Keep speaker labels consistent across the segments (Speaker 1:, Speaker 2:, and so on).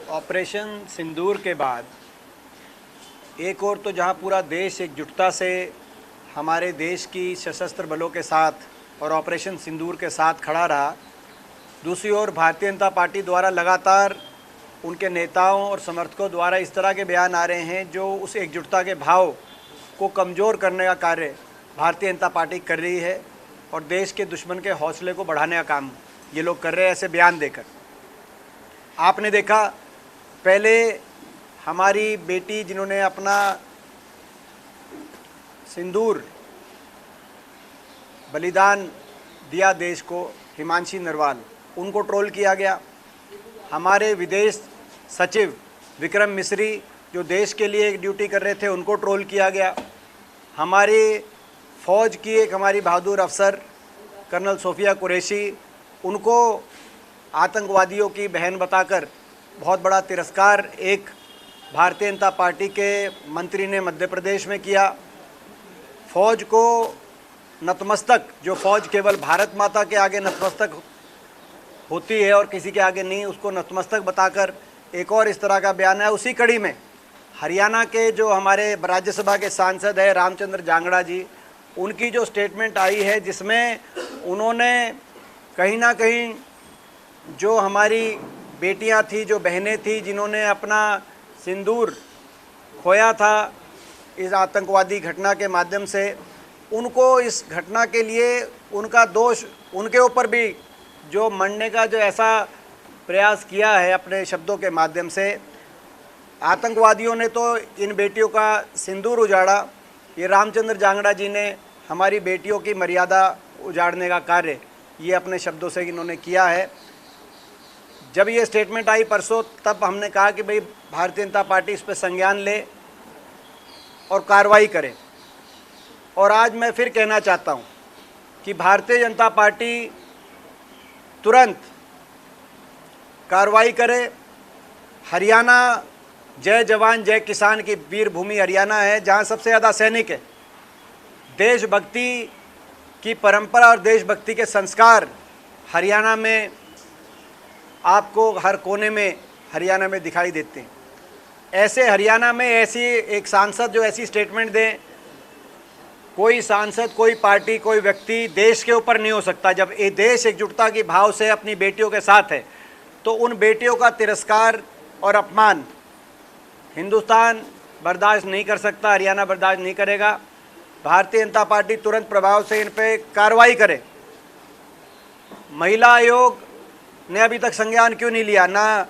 Speaker 1: Operation सिंदूर के बाद एक और तो जहां पूरा देश एकजुटता से हमारे देश की सशस्त्र बलों के साथ और ऑपरेशन सिंदूर के साथ खड़ा रहा, दूसरी ओर भारतीय जनता पार्टी द्वारा लगातार उनके नेताओं और समर्थकों द्वारा इस तरह के बयान आ रहे हैं जो उस एकजुटता के भाव को कमज़ोर करने का कार्य भारतीय जनता पार्टी कर रही है और देश के दुश्मन के हौसले को बढ़ाने का काम ये लोग कर रहे हैं ऐसे बयान देकर। आपने देखा पहले हमारी बेटी जिन्होंने अपना सिंदूर बलिदान दिया देश को, हिमांशी नरवाल, उनको ट्रोल किया गया। हमारे विदेश सचिव विक्रम मिस्री जो देश के लिए एक ड्यूटी कर रहे थे उनको ट्रोल किया गया। हमारी फ़ौज की एक हमारी बहादुर अफसर कर्नल सोफिया कुरैशी, उनको आतंकवादियों की बहन बताकर बहुत बड़ा तिरस्कार एक भारतीय जनता पार्टी के मंत्री ने मध्य प्रदेश में किया। फ़ौज को नतमस्तक, जो फ़ौज केवल भारत माता के आगे नतमस्तक होती है और किसी के आगे नहीं, उसको नतमस्तक बताकर एक और इस तरह का बयान है। उसी कड़ी में हरियाणा के जो हमारे राज्यसभा के सांसद हैं रामचंद्र जांगड़ा जी, उनकी जो स्टेटमेंट आई है जिसमें उन्होंने कहीं ना कहीं जो हमारी बेटियां थी, जो बहनें थी जिन्होंने अपना सिंदूर खोया था इस आतंकवादी घटना के माध्यम से, उनको इस घटना के लिए उनका दोष उनके ऊपर भी जो मढ़ने का जो ऐसा प्रयास किया है अपने शब्दों के माध्यम से। आतंकवादियों ने तो इन बेटियों का सिंदूर उजाड़ा, ये रामचंद्र जांगड़ा जी ने हमारी बेटियों की मर्यादा उजाड़ने का कार्य ये अपने शब्दों से इन्होंने किया है। जब ये स्टेटमेंट आई परसों, तब हमने कहा कि भाई भारतीय जनता पार्टी इस पर संज्ञान ले और कार्रवाई करे। और आज मैं फिर कहना चाहता हूँ कि भारतीय जनता पार्टी तुरंत कार्रवाई करे। हरियाणा जय जवान जय किसान की वीर भूमि हरियाणा है, जहाँ सबसे ज़्यादा सैनिक है। देशभक्ति की परंपरा और देशभक्ति के संस्कार हरियाणा में आपको हर कोने में हरियाणा में दिखाई देते हैं। ऐसे हरियाणा में ऐसी एक सांसद जो ऐसी स्टेटमेंट दें, कोई सांसद, कोई पार्टी, कोई व्यक्ति देश के ऊपर नहीं हो सकता। जब ये देश एकजुटता की भाव से अपनी बेटियों के साथ है तो उन बेटियों का तिरस्कार और अपमान हिंदुस्तान बर्दाश्त नहीं कर सकता, हरियाणा बर्दाश्त नहीं करेगा। भारतीय जनता पार्टी तुरंत प्रभाव से इन पे कार्रवाई करे। महिला आयोग ने अभी तक संज्ञान क्यों नहीं लिया? ना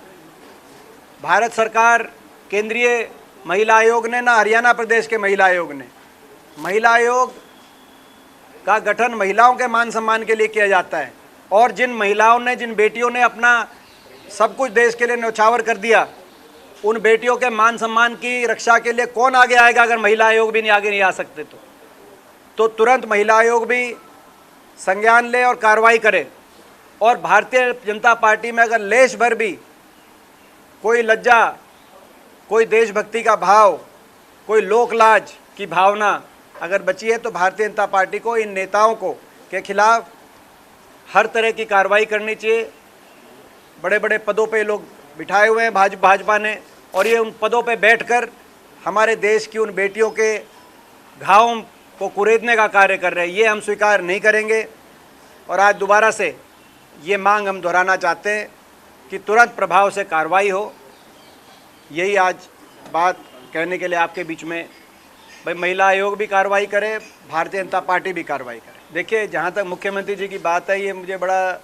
Speaker 1: भारत सरकार, केंद्रीय महिला आयोग ने, ना हरियाणा प्रदेश के महिला आयोग ने। महिला आयोग का गठन महिलाओं के मान सम्मान के लिए किया जाता है और जिन महिलाओं ने, जिन बेटियों ने अपना सब कुछ देश के लिए न्यौछावर कर दिया, उन बेटियों के मान सम्मान की रक्षा के लिए कौन आगे आएगा अगर महिला आयोग भी आगे नहीं आ सकते तो तुरंत महिला आयोग भी संज्ञान ले और कार्रवाई करे। और भारतीय जनता पार्टी में अगर लेश भर भी कोई लज्जा, कोई देशभक्ति का भाव, कोई लोकलाज की भावना अगर बची है तो भारतीय जनता पार्टी को इन नेताओं को के खिलाफ हर तरह की कार्रवाई करनी चाहिए। बड़े बड़े पदों पे लोग बिठाए हुए हैं भाजपा ने, और ये उन पदों पे बैठकर हमारे देश की उन बेटियों के घावों को कुरेदने का कार्य कर रहे हैं। ये हम स्वीकार नहीं करेंगे और आज दोबारा से ये मांग हम दोहराना चाहते हैं कि तुरंत प्रभाव से कार्रवाई हो। यही आज बात कहने के लिए आपके बीच में, भाई महिला आयोग भी कार्रवाई करे, भारतीय जनता पार्टी भी कार्रवाई करे। देखिए, जहाँ तक मुख्यमंत्री जी की बात है, ये मुझे बड़ा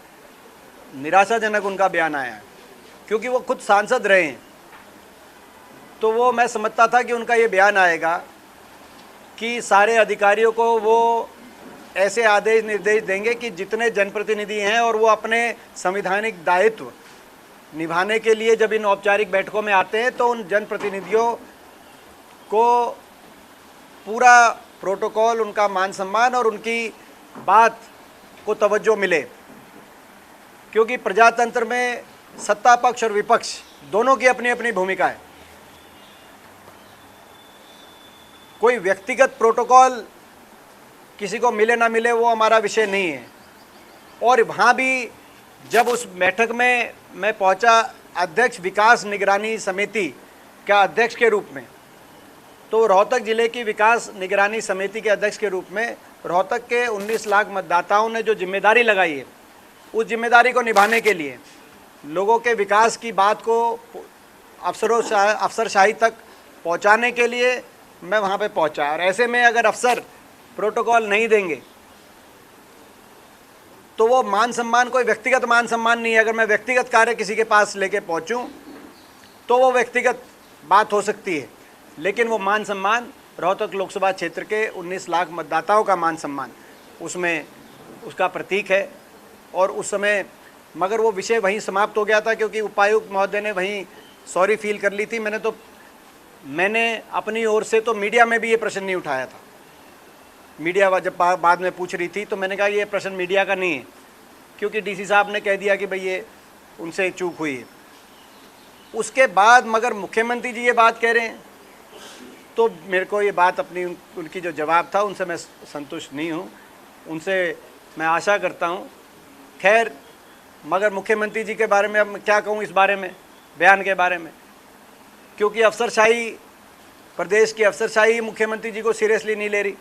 Speaker 1: निराशाजनक उनका बयान आया है, क्योंकि वो खुद सांसद रहे हैं। तो वो मैं समझता था कि उनका ये बयान आएगा कि सारे अधिकारियों को वो ऐसे आदेश निर्देश देंगे कि जितने जनप्रतिनिधि हैं और वो अपने संवैधानिक दायित्व निभाने के लिए जब इन औपचारिक बैठकों में आते हैं तो उन जनप्रतिनिधियों को पूरा प्रोटोकॉल, उनका मान सम्मान और उनकी बात को तवज्जो मिले। क्योंकि प्रजातंत्र में सत्ता पक्ष और विपक्ष दोनों की अपनी अपनी भूमिका है। कोई व्यक्तिगत प्रोटोकॉल किसी को मिले ना मिले वो हमारा विषय नहीं है। और वहाँ भी जब उस बैठक में मैं पहुँचा अध्यक्ष विकास निगरानी समिति का अध्यक्ष के रूप में, तो रोहतक जिले की विकास निगरानी समिति के अध्यक्ष के रूप में रोहतक के 19 लाख मतदाताओं ने जो जिम्मेदारी लगाई है, उस जिम्मेदारी को निभाने के लिए लोगों के विकास की बात को अफसरशाही तक पहुंचाने के लिए मैं वहां पे पहुंचा। और ऐसे में अगर अफसर प्रोटोकॉल नहीं देंगे तो वो मान सम्मान कोई व्यक्तिगत मान सम्मान नहीं है। अगर मैं व्यक्तिगत कार्य किसी के पास लेके पहुंचूं तो वो व्यक्तिगत बात हो सकती है, लेकिन वो मान सम्मान रोहतक लोकसभा क्षेत्र के 19 लाख मतदाताओं का मान सम्मान उसमें उसका प्रतीक है। और उस समय मगर वो विषय वहीं समाप्त हो गया था, क्योंकि उपायुक्त महोदय ने वहीं सॉरी फील कर ली थी। मैंने अपनी ओर से तो मीडिया में भी ये प्रश्न नहीं उठाया था। मीडिया जब बाद में पूछ रही थी तो मैंने कहा ये प्रश्न मीडिया का नहीं है, क्योंकि डीसी साहब ने कह दिया कि भाई ये उनसे चूक हुई है। उसके बाद मगर मुख्यमंत्री जी ये बात कह रहे हैं तो मेरे को ये बात अपनी उनकी जो जवाब था उनसे मैं संतुष्ट नहीं हूँ। उनसे मैं आशा करता हूँ, खैर मगर मुख्यमंत्री जी के बारे में अब मैं क्या कहूँ इस बारे में, बयान के बारे में, क्योंकि अफसरशाही, प्रदेश की अफसरशाही मुख्यमंत्री जी को सीरियसली नहीं ले रही,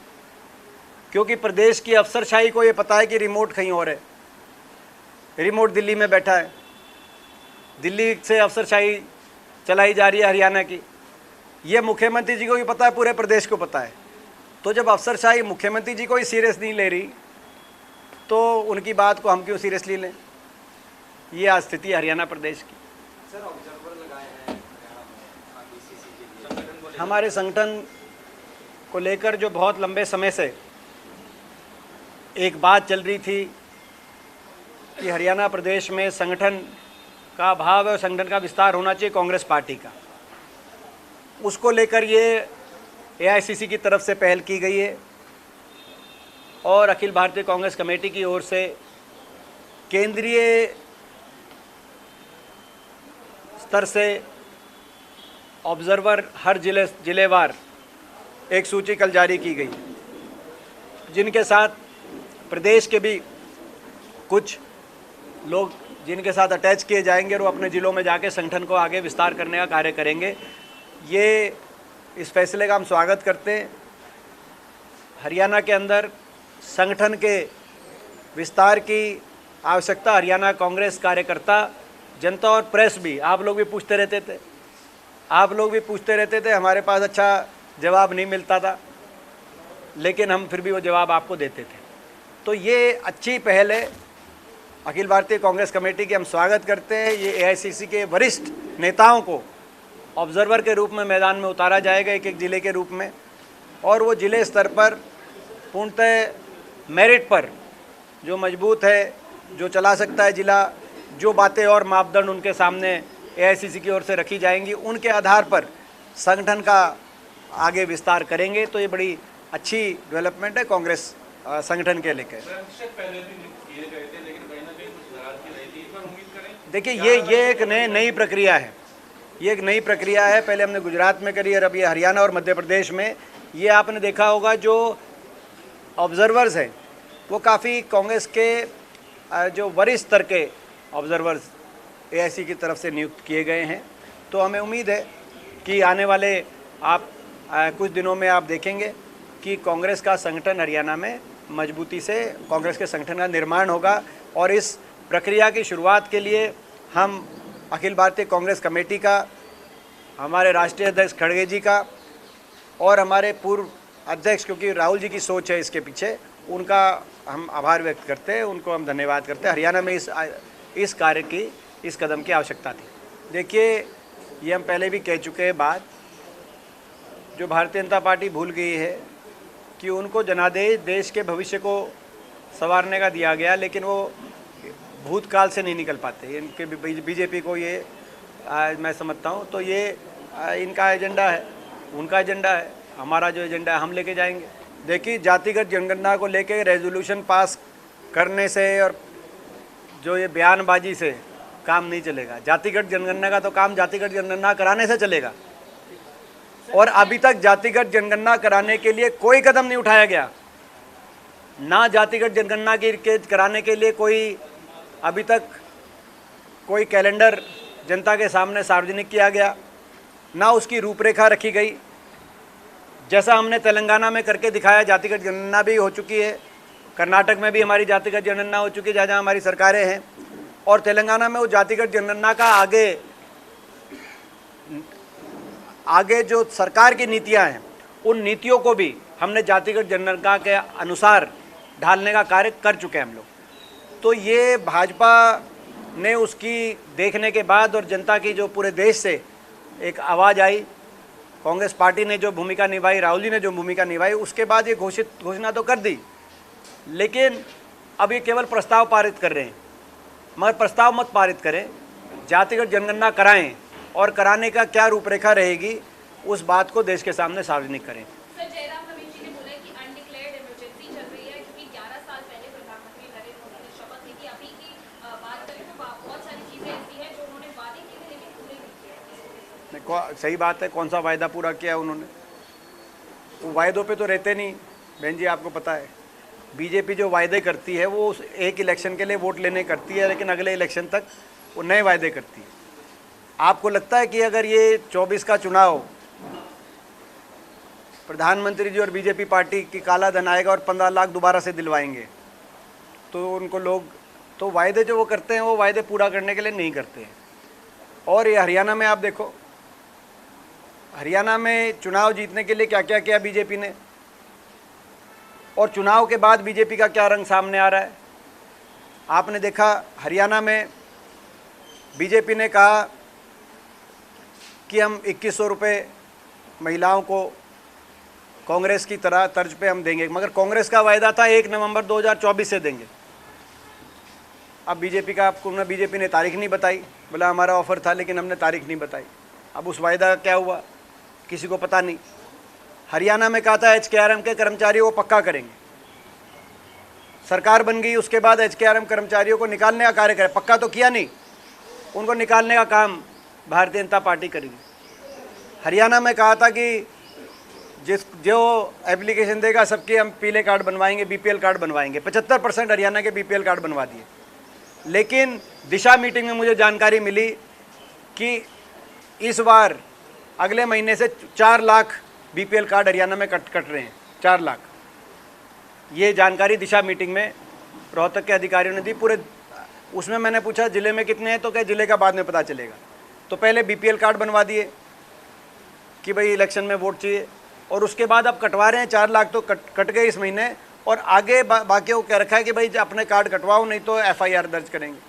Speaker 1: क्योंकि प्रदेश की अफसरशाही को ये पता है कि रिमोट कहीं और है, रिमोट दिल्ली में बैठा है, दिल्ली से अफसरशाही चलाई जा रही है हरियाणा की। ये मुख्यमंत्री जी को भी पता है, पूरे प्रदेश को पता है। तो जब अफसरशाही मुख्यमंत्री जी को ही सीरियस नहीं ले रही तो उनकी बात को हम क्यों सीरियसली लें। ये आज स्थिति है हरियाणा प्रदेश की।
Speaker 2: सर, ऑब्जर्वर लगाए हैं बीसीसी के लिए।
Speaker 1: हमारे संगठन को लेकर जो बहुत लंबे समय से एक बात चल रही थी कि हरियाणा प्रदेश में संगठन का अभाव है और संगठन का विस्तार होना चाहिए कांग्रेस पार्टी का, उसको लेकर ये एआईसीसी की तरफ से पहल की गई है और अखिल भारतीय कांग्रेस कमेटी की ओर से केंद्रीय स्तर से ऑब्जर्वर हर जिलेवार एक सूची कल जारी की गई, जिनके साथ प्रदेश के भी कुछ लोग जिनके साथ अटैच किए जाएंगे और वो अपने ज़िलों में जाके संगठन को आगे विस्तार करने का कार्य करेंगे। ये इस फैसले का हम स्वागत करते हैं। हरियाणा के अंदर संगठन के विस्तार की आवश्यकता हरियाणा कांग्रेस कार्यकर्ता, जनता और प्रेस भी, आप लोग भी पूछते रहते थे, हमारे पास अच्छा जवाब नहीं मिलता था, लेकिन हम फिर भी वो जवाब आपको देते थे। तो ये अच्छी पहल है अखिल भारतीय कांग्रेस कमेटी की, हम स्वागत करते हैं। ये एआईसीसी के वरिष्ठ नेताओं को ऑब्जर्वर के रूप में मैदान में उतारा जाएगा, एक एक ज़िले के रूप में, और वो ज़िले स्तर पर पूर्णतः मेरिट पर जो मजबूत है, जो चला सकता है ज़िला, जो बातें और मापदंड उनके सामने एआईसीसी की ओर से रखी जाएंगी, उनके आधार पर संगठन का आगे विस्तार करेंगे। तो ये बड़ी अच्छी डेवलपमेंट है कांग्रेस संगठन के लेकर। देखिए ये एक नई प्रक्रिया है, ये एक नई प्रक्रिया है। पहले हमने गुजरात में करी और अब ये हरियाणा और मध्य प्रदेश में। ये आपने देखा होगा जो ऑब्जर्वर्स हैं वो काफ़ी कांग्रेस के जो वरिष्ठ स्तर के ऑब्जर्वर्स एआईसी की तरफ से नियुक्त किए गए हैं। तो हमें उम्मीद है कि आने वाले कुछ दिनों में आप देखेंगे कि कांग्रेस का संगठन हरियाणा में मजबूती से कांग्रेस के संगठन का निर्माण होगा। और इस प्रक्रिया की शुरुआत के लिए हम अखिल भारतीय कांग्रेस कमेटी का, हमारे राष्ट्रीय अध्यक्ष खड़गे जी का और हमारे पूर्व अध्यक्ष, क्योंकि राहुल जी की सोच है इसके पीछे, उनका हम आभार व्यक्त करते हैं, उनको हम धन्यवाद करते हैं। हरियाणा में इस कार्य की, इस कदम की आवश्यकता थी। देखिए ये हम पहले भी कह चुके हैं बात, जो भारतीय जनता पार्टी भूल गई है कि उनको जनादेश देश के भविष्य को संवारने का दिया गया, लेकिन वो भूतकाल से नहीं निकल पाते। इनके बीजेपी को ये मैं समझता हूँ, तो ये इनका एजेंडा है, उनका एजेंडा है, हमारा जो एजेंडा है हम लेके जाएंगे। देखिए जातिगत जनगणना को लेके रेजोल्यूशन पास करने से और जो ये बयानबाजी से काम नहीं चलेगा। जातिगत जनगणना का तो काम जातिगत जनगणना कराने से चलेगा, और अभी तक जातिगत जनगणना कराने के लिए कोई कदम नहीं उठाया गया। ना जातिगत जनगणना के कराने के लिए कोई अभी तक कोई कैलेंडर जनता के सामने सार्वजनिक किया गया, ना उसकी रूपरेखा रखी गई। जैसा हमने तेलंगाना में करके दिखाया, जातिगत जनगणना भी हो चुकी है, कर्नाटक में भी हमारी जातिगत जनगणना हो चुकी है जहाँ जहाँ हमारी सरकारें हैं, और तेलंगाना में वो जातिगत जनगणना का आगे जो सरकार की नीतियाँ हैं, उन नीतियों को भी हमने जातिगत जनगणना के अनुसार ढालने का कार्य कर चुके हैं हम लोग। तो ये भाजपा ने उसकी देखने के बाद और जनता की जो पूरे देश से एक आवाज़ आई, कांग्रेस पार्टी ने जो भूमिका निभाई, राहुल जी ने जो भूमिका निभाई, उसके बाद ये घोषणा तो कर दी, लेकिन अब ये केवल प्रस्ताव पारित कर रहे हैं। मगर प्रस्ताव मत पारित करें, जातिगत जनगणना कराएं और कराने का क्या रूपरेखा रहेगी उस बात को देश के सामने सार्वजनिक करें।
Speaker 3: सर, जयराम रमेश जी ने बोला कि अनडिक्लेयर्ड इमरजेंसी चल रही है क्योंकि 11 साल पहले प्रधानमंत्री नरेंद्र मोदी ने शपथ ली थी। अभी की बात करें तो बहुत सारी चीजें ऐसी हैं जो उन्होंने वादे किए थे लेकिन पूरे नहीं किए।
Speaker 1: सही बात है, कौन सा वायदा पूरा किया उन्होंने? वो वायदों पे तो रहते नहीं बहन जी, आपको पता है। बीजेपी जो वायदे करती है वो उस एक इलेक्शन के लिए वोट लेने करती है, लेकिन अगले इलेक्शन तक वो नए वायदे करती है। आपको लगता है कि अगर ये 24 का चुनाव प्रधानमंत्री जी और बीजेपी पार्टी की काला धन आएगा और 15 लाख दोबारा से दिलवाएंगे तो उनको लोग, तो वायदे जो वो करते हैं वो वायदे पूरा करने के लिए नहीं करते हैं। और ये हरियाणा में आप देखो, हरियाणा में चुनाव जीतने के लिए क्या क्या किया बीजेपी ने, और चुनाव के बाद बीजेपी का क्या रंग सामने आ रहा है। आपने देखा हरियाणा में बीजेपी ने कहा कि हम 2100 रुपये महिलाओं को कांग्रेस की तरह तर्ज पे हम देंगे, मगर कांग्रेस का वायदा था 1 नवंबर 2024 से देंगे। अब बीजेपी ने तारीख नहीं बताई, बोला हमारा ऑफर था लेकिन हमने तारीख नहीं बताई। अब उस वायदा क्या हुआ किसी को पता नहीं। हरियाणा में कहा था HKRM के कर्मचारियों को पक्का करेंगे, सरकार बन गई, उसके बाद HKRM कर्मचारियों को निकालने का कार्य करे, पक्का तो किया नहीं, उनको निकालने का काम भारतीय जनता पार्टी करेगी। हरियाणा में कहा था कि जो एप्लीकेशन देगा सबके हम पीले कार्ड बनवाएंगे, BPL कार्ड बनवाएंगे। 75% हरियाणा के BPL कार्ड बनवा दिए। लेकिन दिशा मीटिंग में मुझे जानकारी मिली कि इस बार अगले महीने से 4 लाख BPL कार्ड हरियाणा में कट रहे हैं, 4 लाख। ये जानकारी दिशा मीटिंग में रोहतक के अधिकारियों ने दी। पूरे उसमें मैंने पूछा ज़िले में कितने हैं, तो क्या ज़िले का बाद में पता चलेगा। तो पहले BPL कार्ड बनवा दिए कि भाई इलेक्शन में वोट चाहिए, और उसके बाद अब कटवा रहे हैं 4 लाख तो कट गए इस महीने, और आगे बाकी को कह रखा है कि भाई अपने कार्ड कटवाओ नहीं तो FIR दर्ज करेंगे।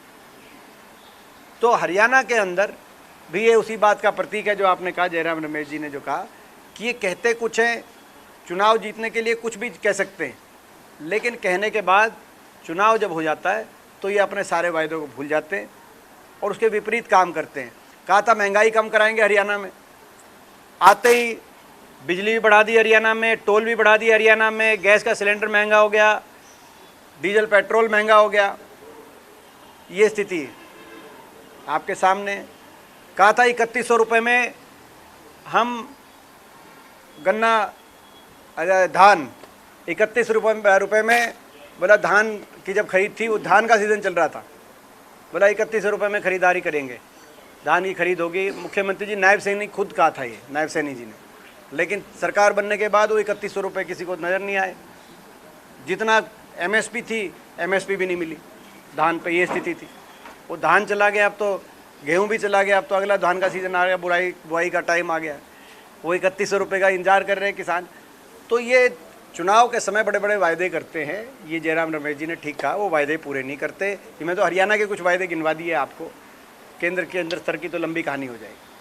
Speaker 1: तो हरियाणा के अंदर भी ये उसी बात का प्रतीक है जो आपने कहा, जयराम रमेश जी ने जो कहा कि ये कहते कुछ हैं, चुनाव जीतने के लिए कुछ भी कह सकते हैं, लेकिन कहने के बाद चुनाव जब हो जाता है तो ये अपने सारे वायदों को भूल जाते हैं और उसके विपरीत काम करते हैं। कहा था महंगाई कम कराएंगे हरियाणा में, आते ही बिजली भी बढ़ा दी हरियाणा में, टोल भी बढ़ा दी हरियाणा में, गैस का सिलेंडर महंगा हो गया, डीजल पेट्रोल महंगा हो गया। ये स्थिति है आपके सामने। कहा था 3100 रुपये में हम गन्ना धान 31 रुपये में, बोला धान की जब खरीद थी, वो धान का सीज़न चल रहा था, बोला 31 रुपये में ख़रीदारी करेंगे, धान की खरीद होगी। मुख्यमंत्री जी नायब सैनी खुद कहा था, ये नायब सैनी जी ने, लेकिन सरकार बनने के बाद वो 3100 रुपये किसी को नज़र नहीं आए। जितना MSP थी, MSP भी नहीं मिली धान पे, ये स्थिति थी। वो धान चला गया, अब तो गेहूँ भी चला गया, अब तो अगला धान का सीज़न आ गया, बुआई का टाइम आ गया, वो 3100 रुपये का इंतजार कर रहे हैं किसान। तो ये चुनाव के समय बड़े बड़े वायदे करते हैं, ये जयराम रमेश जी ने ठीक कहा, वो वायदे पूरे नहीं करते। मैं तो हरियाणा के कुछ वायदे गिनवा दिए आपको, केंद्र के अंदर स्तर की तो लंबी कहानी हो जाएगी।